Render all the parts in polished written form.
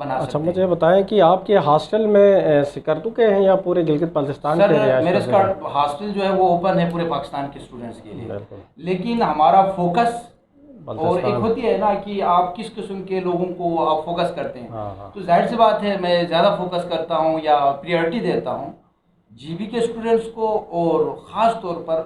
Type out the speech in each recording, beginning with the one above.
بنا اچھا، سکتے ہیں۔ مجھے بتائیں کہ آپ کے ہاسٹل میں سکردو کے ہیں یا پورے گلگت بلتستان کے سر میرے رہائش گزین؟ ہاسٹل جو ہے وہ اوپن ہے پورے پاکستان کے اسٹوڈنٹس کے لیے، بالکل، لیکن ہمارا فوکس، اور ایک بلتستان، ہوتی ہے نا کہ آپ کس قسم کے لوگوں کو آپ فوکس کرتے ہیں، ہاں ہاں، تو ظاہر سی بات ہے میں زیادہ فوکس کرتا ہوں یا پریورٹی دیتا ہوں جی بی کے اسٹوڈنٹس کو، اور خاص طور پر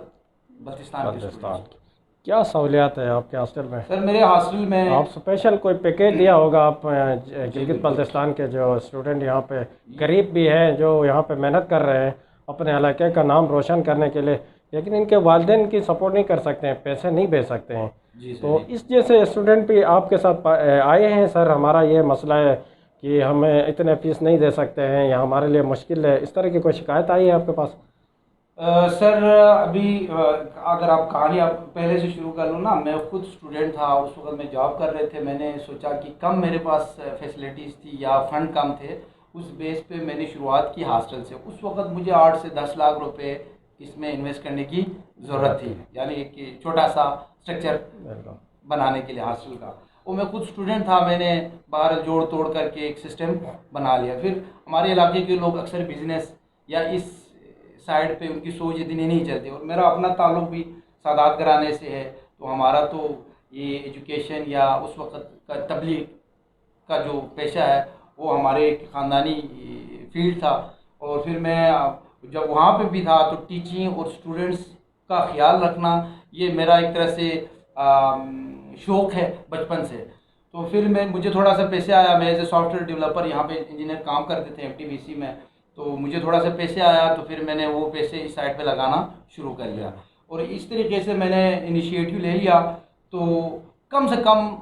بلتستان کے اسٹوڈنٹس بلتستان کو۔ کیا سہولیات ہے آپ کے ہاسٹل میں؟ سر میرے ہاسٹل میں آپ اسپیشل کوئی پیکیج دیا ہوگا آپ جی گلگت بالکل بلتستان کے جو اسٹوڈنٹ یہاں پہ غریب بھی ہیں، جو یہاں پہ محنت کر رہے ہیں اپنے علاقے کا نام روشن کرنے کے لیے، لیکن ان کے والدین کی سپورٹ نہیں کر سکتے ہیں، پیسے نہیں بھیج سکتے ہیں، جی سر تو جی اس جیسے اسٹوڈنٹ بھی آپ کے ساتھ آئے ہیں، سر ہمارا یہ مسئلہ ہے کہ ہمیں اتنے فیس نہیں دے سکتے ہیں یا ہمارے لیے مشکل ہے، اس طرح کی کوئی شکایت آئی ہے آپ کے پاس؟ سر ابھی اگر آپ کہانی آپ پہلے سے شروع کر لوں نا، میں خود اسٹوڈنٹ تھا، اس وقت میں جاب کر رہے تھے، میں نے سوچا کہ کم میرے پاس فیسلٹیز تھی یا فنڈ کم تھے، اس بیس پہ میں نے شروعات کی ہاسٹل سے۔ اس وقت مجھے 8 سے 10 لاکھ روپے اس میں انویسٹ کرنے کی ضرورت تھی، یعنی ایک چھوٹا سا اسٹرکچر بالکل، بنانے کے لیے ہاسٹل کا، وہ میں خود اسٹوڈنٹ تھا، میں نے باہر جوڑ توڑ کر کے ایک سسٹم بنا لیا۔ پھر ہمارے علاقے کے لوگ اکثر بزنس یا اس سائڈ پہ ان کی سوچ اتنی نہیں چلتی، اور میرا اپنا تعلق بھی سادات گھرانے سے ہے، تو ہمارا تو یہ ایجوکیشن یا اس وقت کا تبلیغ کا جو پیشہ ہے وہ ہمارے ایک خاندانی فیلڈ تھا، اور پھر میں جب وہاں پہ بھی تھا تو ٹیچنگ اور اسٹوڈنٹس کا خیال رکھنا یہ میرا ایک طرح سے شوق ہے بچپن سے۔ تو پھر مجھے تھوڑا سا پیسے آیا، میں as a soft where developer یہاں پہ انجینئر کام کرتے تھے ایم ٹی بی سی میں، تو مجھے تھوڑا سا پیسے آیا، تو پھر میں نے وہ پیسے اس سائڈ پہ لگانا شروع کر لیا، اور اس طریقے سے میں نے انیشیٹو لے لیا، تو کم سے کم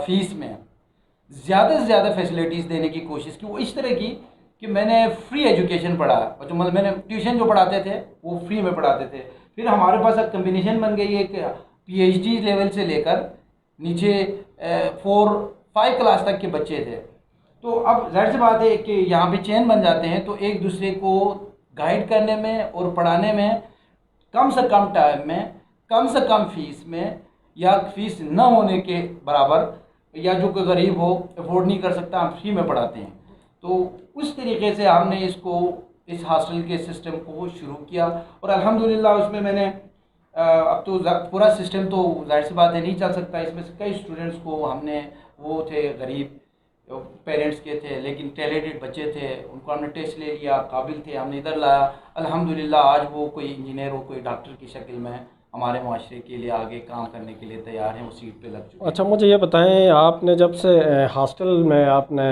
فیس میں زیادہ سے زیادہ فیسلٹیز دینے کی کوشش کی، وہ اس طرح کی کہ میں نے فری ایجوکیشن پڑھایا، اور جو میں نے ٹیوشن جو پڑھاتے تھے وہ فری میں پڑھاتے تھے۔ پھر ہمارے پاس ایک کمبینیشن بن گئی ہے کہ پی ایچ ڈی لیول سے لے کر نیچے 4-5 کلاس تک کے بچے تھے، تو اب ظاہر سی بات ہے کہ یہاں پہ چین بن جاتے ہیں، تو ایک دوسرے کو گائیڈ کرنے میں اور پڑھانے میں کم سے کم ٹائم میں، کم سے کم فیس میں، یا فیس نہ ہونے کے برابر، یا جو کوئی غریب ہو افورڈ نہیں کر سکتا ہم فری میں پڑھاتے ہیں، تو اس طریقے سے ہم نے اس ہاسٹل کے سسٹم کو شروع کیا، اور الحمدللہ اس میں نے اب تو پورا سسٹم تو ظاہر سی بات ہے نہیں چل سکتا، اس میں سے کئی اسٹوڈنٹس کو ہم نے، وہ تھے غریب پیرنٹس کے تھے لیکن ٹیلنٹڈ بچے تھے، ان کو ہم نے ٹیسٹ لے لیا، قابل تھے، ہم نے ادھر لایا، الحمدللہ آج وہ کوئی انجینئر ہو، کوئی ڈاکٹر کی شکل میں ہمارے معاشرے کے لیے آگے کام کرنے کے لیے تیار ہیں، وہ سیٹ پہ لگ چکے ہیں۔ اچھا، مجھے یہ بتائیں، آپ نے جب سے ہاسٹل میں آپ نے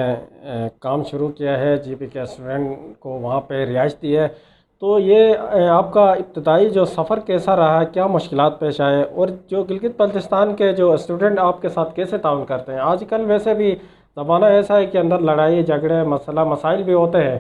کام شروع کیا ہے، جی بی کے اسٹوڈنٹ کو وہاں پہ رہائش دی ہے، تو یہ آپ کا ابتدائی جو سفر کیسا رہا، کیا مشکلات پیش آئے، اور جو گلگت بلتستان کے جو اسٹوڈنٹ آپ کے ساتھ کیسے تعاون کرتے ہیں؟ آج کل ویسے بھی زمانہ ایسا ہے کہ اندر لڑائی جھگڑے مسائل بھی ہوتے ہیں،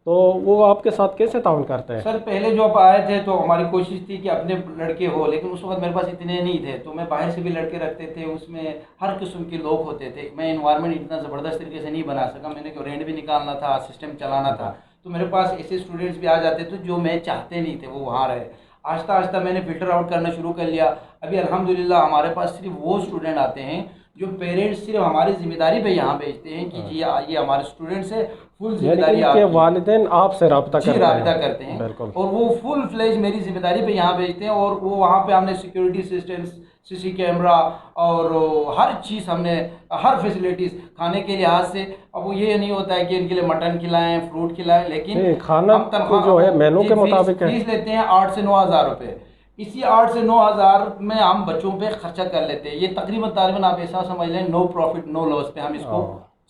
تو وہ آپ کے ساتھ کیسے تعاون کرتے ہیں؟ سر پہلے جو آپ آئے تھے تو ہماری کوشش تھی کہ اپنے لڑکے ہو، لیکن اس وقت میرے پاس اتنے نہیں تھے، تو میں باہر سے بھی لڑکے رکھتے تھے، اس میں ہر قسم کے لوگ ہوتے تھے، میں انوائرمنٹ اتنا زبردست طریقے سے نہیں بنا سکا، میں نے رینٹ بھی نکالنا تھا، سسٹم چلانا تھا، تو میرے پاس ایسے اسٹوڈنٹس بھی آ جاتے تھے جو میں چاہتے نہیں تھے وہ وہاں رہے۔ آہستہ آہستہ میں نے فلٹر آؤٹ کرنا شروع کر لیا، ابھی الحمدللہ ہمارے پاس صرف وہ اسٹوڈنٹ آتے ہیں جو پیرنٹس صرف ہماری ذمہ داری پہ یہاں بھیجتے ہیں کہ جی یہ ہمارے اسٹوڈنٹس ہیں، فل ذمہ یعنی داری ان آپ کے کی ہے۔ والدین آپ سے رابطہ جی کرتے رابطہ ہیں؟ کرتے ہیں، بالکل، اور وہ فل فلیج میری ذمہ داری پہ یہاں بھیجتے ہیں، اور وہ وہاں پہ ہم نے سیکیورٹی سسٹمز، سی سی کیمرہ، اور ہر چیز ہم نے، ہر فیسلٹیز کھانے کے لحاظ سے، اب وہ یہ نہیں ہوتا ہے کہ ان کے لیے مٹن کھلائیں، فروٹ کھلائیں، لیکن نہیں، کھانا ہم تو جو ہے مینو کے فیس مطابق ہے۔ فیس لیتے ہیں 8 سے 9 ہزار روپے، اسی 8 سے 9 ہزار میں ہم بچوں پہ خرچہ کر لیتے ہیں، یہ تقریباً آپ ایسا سمجھ لیں نو پروفٹ نو لاس پہ ہم اس کو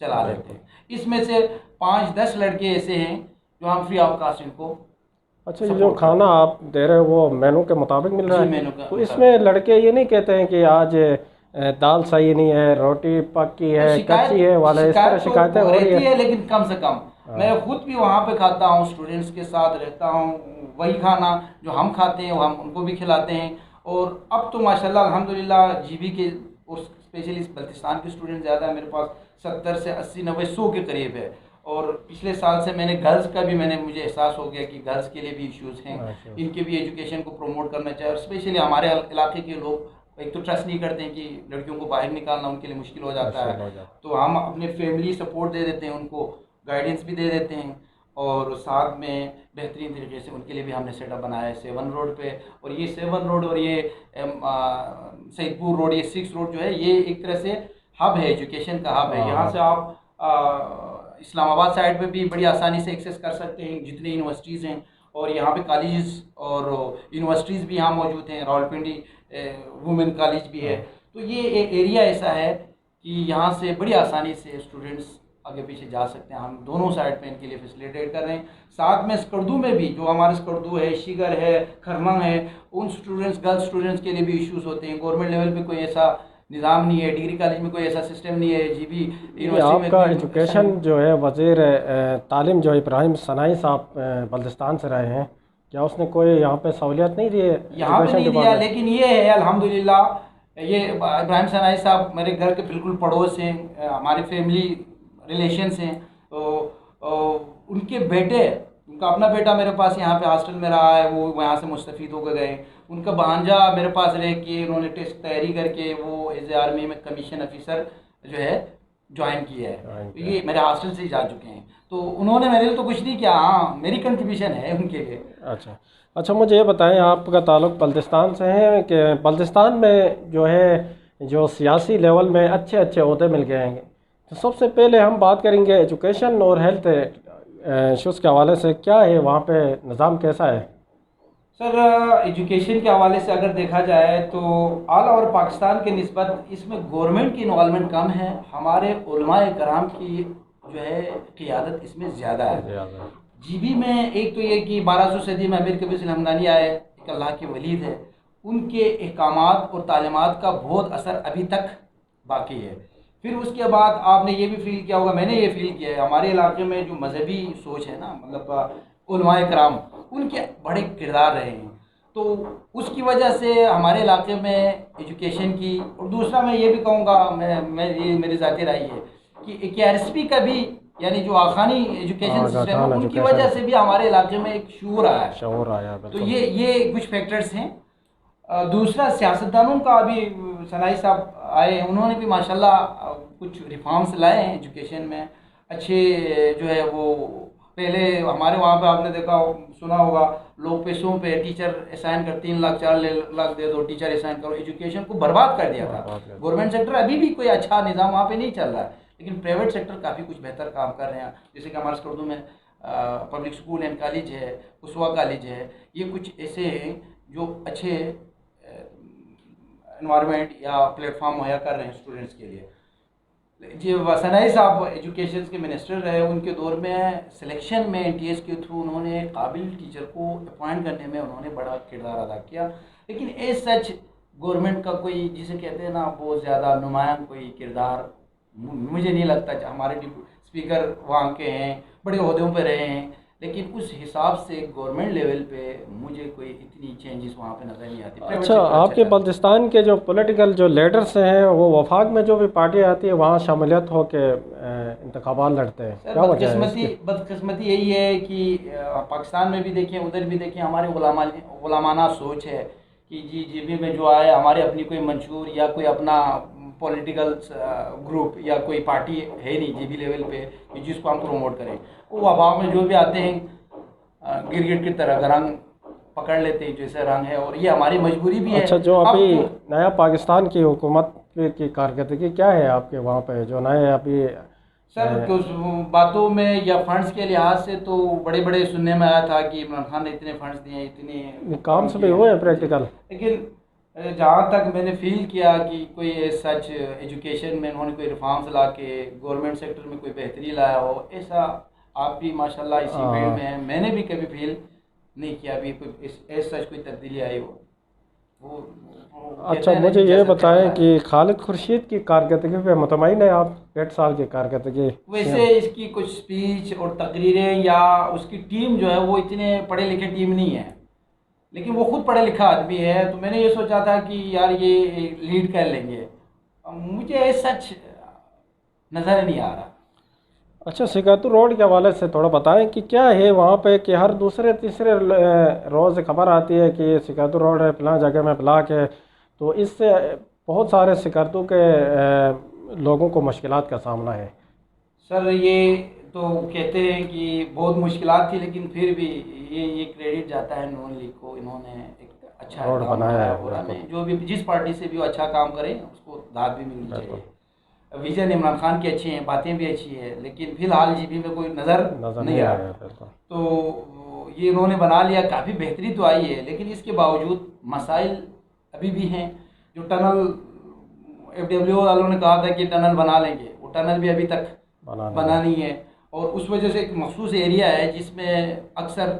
چلا لیتے بالکل۔ ہیں۔ اس میں سے 5-10 لڑکے ایسے ہیں جو ہم فری آف کاسٹ ان کو اچھا، یہ جو سپورٹ کھانا کرتے ہیں۔ آپ دے رہے ہو وہ مینو کے مطابق مل رہا جی ہے؟ مینو کا تو اس میں مطابق لڑکے یہ نہیں کہتے ہیں کہ آج دال صحیح نہیں ہے، روٹی پکی ہے، کچی ہے والا، اس طرح تو شکایتیں ہو رہی رہتی ہے؟ ہے، لیکن کم سے کم میں خود بھی وہاں پہ کھاتا ہوں، اسٹوڈنٹس کے ساتھ رہتا ہوں، وہی کھانا جو ہم کھاتے ہیں وہ ہم ان کو بھی کھلاتے ہیں، اور اب تو ماشاءاللہ الحمدللہ جی بی کے اور اسپیشلی بلتستان کے اسٹوڈنٹ زیادہ ہے، میرے پاس 70 سے 80-90-100 کے قریب ہے، اور پچھلے سال سے میں نے گرلز کا بھی مجھے احساس ہو گیا کہ گرلز کے لیے بھی ایشوز ہیں، ان کے بھی ایجوکیشن کو پروموٹ کرنا چاہیے، اور اسپیشلی ہمارے علاقے کے لوگ ایک تو ٹرسٹ نہیں کرتے ہیں کہ لڑکیوں کو باہر نکالنا ان کے لیے مشکل ہو جاتا مشکل ہو ہے، جاتا تو ہم اپنے فیملی سپورٹ دے دیتے ہیں، ان کو گائیڈنس بھی دے دیتے ہیں، اور ساتھ میں بہترین طریقے سے ان کے لیے بھی ہم نے سیٹ اپ بنایا ہے 7 روڈ پہ. اور یہ 7 روڈ اور یہ سعید پور روڈ، یہ 6 روڈ جو ہے یہ ایک طرح سے ہب ہے، ایجوکیشن کا ہب ہے. یہاں سے آپ اسلام آباد سائڈ پہ بھی بڑی آسانی سے ایکسیس کر سکتے ہیں جتنی یونیورسٹیز ہیں، اور یہاں پہ کالجز اور یونیورسٹیز بھی یہاں موجود ہیں، راولپنڈی وومن کالج بھی ہے. تو یہ ایریا ایسا ہے کہ یہاں سے بڑی آسانی سے اسٹوڈنٹس آگے پیچھے جا سکتے ہیں. ہم دونوں سائڈ پہ ان کے لیے فیسیلیٹیٹ کر رہے ہیں. ساتھ میں اسکردو میں بھی جو ہمارے اسکردو ہے، شیگر ہے، کھرما ہے، ان اسٹوڈنٹس گرلس اسٹوڈنٹس کے لیے بھی ایشوز ہوتے ہیں. گورنمنٹ لیول پہ کوئی ایسا نظام نہیں ہے، ڈگری کالج میں کوئی ایسا سسٹم نہیں ہے، جی بی یونیورسٹی میں آپ کا کوئی ایجوکیشن جو ہے وزیر تعلیم جو ابراہیم صنائی صاحب بلتستان سے رہے ہیں، کیا اس نے کوئی یہاں پہ سہولیات نہیں دی ہے یہاں پہ ایجوکیشن نہیں دیا، ڈپارٹمنٹ؟ لیکن یہ ہے الحمدللہ یہ ابراہیم صنائی صاحب میرے گھر کے بالکل پڑوس ہیں، ہماری فیملی ریلیشنس ہیں. ان کے بیٹے، ان کا اپنا بیٹا میرے پاس یہاں پہ ہاسٹل میں رہا ہے، وہ وہاں سے مستفید ہو کے گئے. ان کا بھانجا میرے پاس رہ کے انہوں نے ٹیسٹ تیاری کر کے وہ ایز اے آرمی میں کمیشن آفیسر جو ہے جوائن کیا ہے. یہ میرے ہاسٹل سے ہی جا چکے ہیں، تو انہوں نے میرے لیے تو کچھ نہیں کیا، ہاں میری کنٹریبیوشن ہے ان کے لیے. اچھا اچھا، مجھے یہ بتائیں آپ کا تعلق بلتستان سے ہے کہ بلتستان میں جو ہے جو سیاسی لیول میں اچھے اچھے عہدے مل گئے ہیں، تو سب سے پہلے ہم بات کریں گے ایجوکیشن اور ہیلتھ ایشوز کے حوالے سے. کیا ہے وہاں پہ نظام کیسا ہے؟ سر ایجوکیشن کے حوالے سے اگر دیکھا جائے تو آل اوور پاکستان کے نسبت اس میں گورنمنٹ کی انوالومنٹ کم ہے، ہمارے علماء کرام کی جو ہے قیادت اس میں زیادہ ہے. جی بی میں ایک تو یہ کہ 1200 صدی میں امیر کبیر الحمدانی آئے، ایک اللہ کے ولی تھے، ان کے احکامات اور تعلیمات کا بہت اثر ابھی تک باقی ہے. پھر اس کے بعد آپ نے یہ بھی فیل کیا ہوگا، میں نے یہ فیل کیا ہے، ہمارے علاقے میں جو مذہبی سوچ ہے نا، مطلب علماء کرام ان کے بڑے کردار رہے ہیں، تو اس کی وجہ سے ہمارے علاقے میں ایجوکیشن کی. اور دوسرا میں یہ بھی کہوں گا، یہ میری ذاتی رائے ہے کہ کے آر ایس پی کا بھی، یعنی جو آخانی ایجوکیشن سسٹم ہے، ان کی وجہ سے بھی ہمارے علاقے میں ایک شعور آیا ہے. شعور آیا، تو بالکل. یہ کچھ فیکٹرز ہیں. دوسرا سیاستدانوں کا ابھی صنائی صاحب آئے، انہوں نے بھی ماشاءاللہ کچھ ریفارمز لائے ہیں ایجوکیشن میں اچھے. جو ہے وہ پہلے ہمارے وہاں پہ آپ نے دیکھا سنا ہوگا، لوگ پیسوں پہ ٹیچر اسائن کر 3 لاکھ 4 لاکھ دے دو ٹیچر اسائن کرو، ایجوکیشن کو برباد کر دیا تھا. گورنمنٹ سیکٹر ابھی بھی کوئی اچھا نظام وہاں پہ نہیں چل رہا ہے، لیکن پرائیویٹ سیکٹر کافی کچھ بہتر کام کر رہے ہیں. جیسے کہ ہمارے اسکردو میں پبلک اسکول اینڈ کالج ہے، اسوا کالج ہے، یہ کچھ ایسے ہیں جو اچھے انوائرمنٹ یا پلیٹ فارم مہیا کر رہے ہیں اسٹوڈنٹس کے لیے. جی صنائی صاحب ایجوکیشن کے منسٹر رہے، ان کے دور میں سلیکشن میں این ٹی ایس کے تھرو انہوں نے قابل ٹیچر کو اپوائنٹ کرنے میں انہوں نے بڑا کردار ادا کیا. لیکن ایز سچ گورنمنٹ کا کوئی جسے کہتے ہیں نا بہت زیادہ نمایاں کوئی کردار مجھے نہیں لگتا. ہمارے اسپیکر وہاں کے ہیں، بڑے عہدوں پہ رہے ہیں، لیکن اس حساب سے گورنمنٹ لیول پہ مجھے کوئی اتنی چینجز وہاں پہ نظر نہیں آتی. اچھا، آپ کے بلتستان کے جو پولیٹیکل جو لیڈرس ہیں وہ وفاق میں جو بھی پارٹی آتی ہے وہاں شاملیت ہو کے انتخابات لڑتے ہیں، کیا وجہ ہے اس کی؟ بدقسمتی یہی ہے کہ پاکستان میں بھی دیکھیں، ادھر بھی دیکھیں، ہماری غلامانہ سوچ ہے کہ جی بی میں جو آئے ہمارے اپنی کوئی منشور یا کوئی اپنا پولیٹیکل گروپ یا کوئی پارٹی ہے نہیں جی بی لیول پہ جس کو ہم پروموٹ کریں. وہ وفاق میں جو بھی آتے ہیں گرگٹ کی طرح رنگ پکڑ لیتے ہیں جیسے رنگ ہے، اور یہ ہماری مجبوری بھی ہے. اچھا، جو ابھی نیا پاکستان کی حکومت کی کارکردگی کیا ہے آپ کے وہاں پہ جو نئے ابھی؟ سر کچھ باتوں میں یا فنڈز کے لحاظ سے تو بڑے بڑے سننے میں آیا تھا کہ عمران خان نے اتنے فنڈز دیے، اتنے کام سے بھی ہوئے ہیں پریکٹیکل، لیکن جہاں تک میں نے فیل کیا کہ کوئی سچ ایجوکیشن میں انہوں نے کوئی ریفارمز لا کے گورنمنٹ سیکٹر میں کوئی بہتری لایا ہو، ایسا آپ بھی ماشاءاللہ اسی فیلڈ میں ہیں، میں نے بھی کبھی فیل نہیں کیا ابھی کوئی ایسا سچ کوئی تبدیلی آئی ہو. اچھا، مجھے یہ بتائیں کہ خالد خورشید کی کارکردگی پہ مطمئن ہیں آپ؟ 1.5 سال کی کارکردگی ویسے اس کی کچھ سپیچ اور تقریریں یا اس کی ٹیم جو ہے وہ اتنے پڑھے لکھے ٹیم نہیں ہے، لیکن وہ خود پڑھا لکھا آدمی ہے، تو میں نے یہ سوچا تھا کہ یار یہ لیڈ کر لیں گے. مجھے سچ نظر نہیں آ رہا. اچھا، سکاتو روڈ کے حوالے سے تھوڑا بتائیں کہ کیا ہے وہاں پہ کہ ہر دوسرے تیسرے روز خبر آتی ہے کہ سکاتو روڈ ہے فلاں جگہ میں بلاک ہے، تو اس سے بہت سارے سکردو کے لوگوں کو مشکلات کا سامنا ہے۔ سر یہ تو کہتے ہیں کہ بہت مشکلات تھی، لیکن پھر بھی یہ کریڈٹ جاتا ہے نون لیگ کو، انہوں نے ایک اچھا روڈ کام بنایا ہے، اور ہمیں جو بھی جس پارٹی سے بھی وہ اچھا کام کرے اس کو داد بھی ملنی چاہیے۔ ویژن عمران خان کی اچھی ہیں، باتیں بھی اچھی ہیں، لیکن فی الحال جی بی میں کوئی نظر نہیں آ رہا۔ تو یہ انہوں نے بنا لیا، کافی بہتری تو آئی ہے، لیکن اس کے باوجود مسائل ابھی بھی ہیں۔ جو ٹنل ایف ڈبلیو والوں نے کہا تھا کہ ٹنل بنا لیں گے، وہ ٹنل بھی ابھی تک بنا نہیں ہے، اور اس وجہ سے ایک مخصوص ایریا ہے جس میں اکثر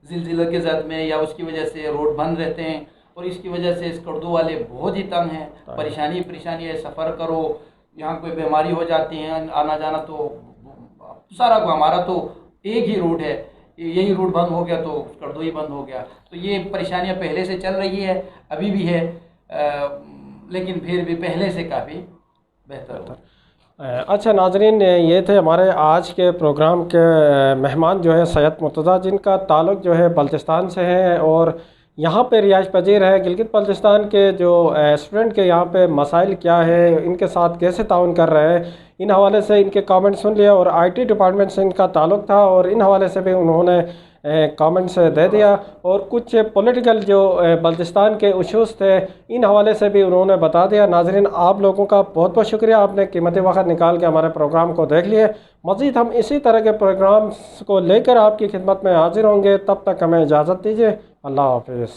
زلزلہ کے زد میں یا اس کی وجہ سے روڈ بند رہتے ہیں، اور اس کی وجہ سے سکردو والے بہت ہی تنگ ہیں، پریشانی ہے، سفر کرو، یہاں کوئی بیماری ہو جاتی ہے، آنا جانا تو سارا کو ہمارا تو ایک ہی روڈ ہے، یہی روڈ بند ہو گیا تو سکردو ہی بند ہو گیا۔ تو یہ پریشانیاں پہلے سے چل رہی ہے، ابھی بھی ہے، لیکن پھر بھی پہلے سے کافی بہتر ہو۔ اچھا ناظرین، یہ تھے ہمارے آج کے پروگرام کے مہمان جو ہے سید مرتضیٰ، جن کا تعلق جو ہے بلوچستان سے ہے اور یہاں پہ رہائش پذیر ہے۔ گلگت بلتستان کے جو اسٹوڈنٹ کے یہاں پہ مسائل کیا ہے، ان کے ساتھ کیسے تعاون کر رہے ہیں، ان حوالے سے ان کے کامنٹ سن لیا، اور آئی ٹی ڈپارٹمنٹ سے ان کا تعلق تھا اور ان حوالے سے بھی انہوں نے کامنٹس دے دیا، اور کچھ پولیٹیکل جو بلتستان کے ایشوز تھے ان حوالے سے بھی انہوں نے بتا دیا۔ ناظرین، آپ لوگوں کا بہت بہت شکریہ، آپ نے قیمتی وقت نکال کے ہمارے پروگرام کو دیکھ لیے۔ مزید ہم اسی طرح کے پروگرامز کو لے کر آپ کی خدمت میں حاضر ہوں گے، تب تک ہمیں اجازت دیجیے، اللہ حافظ۔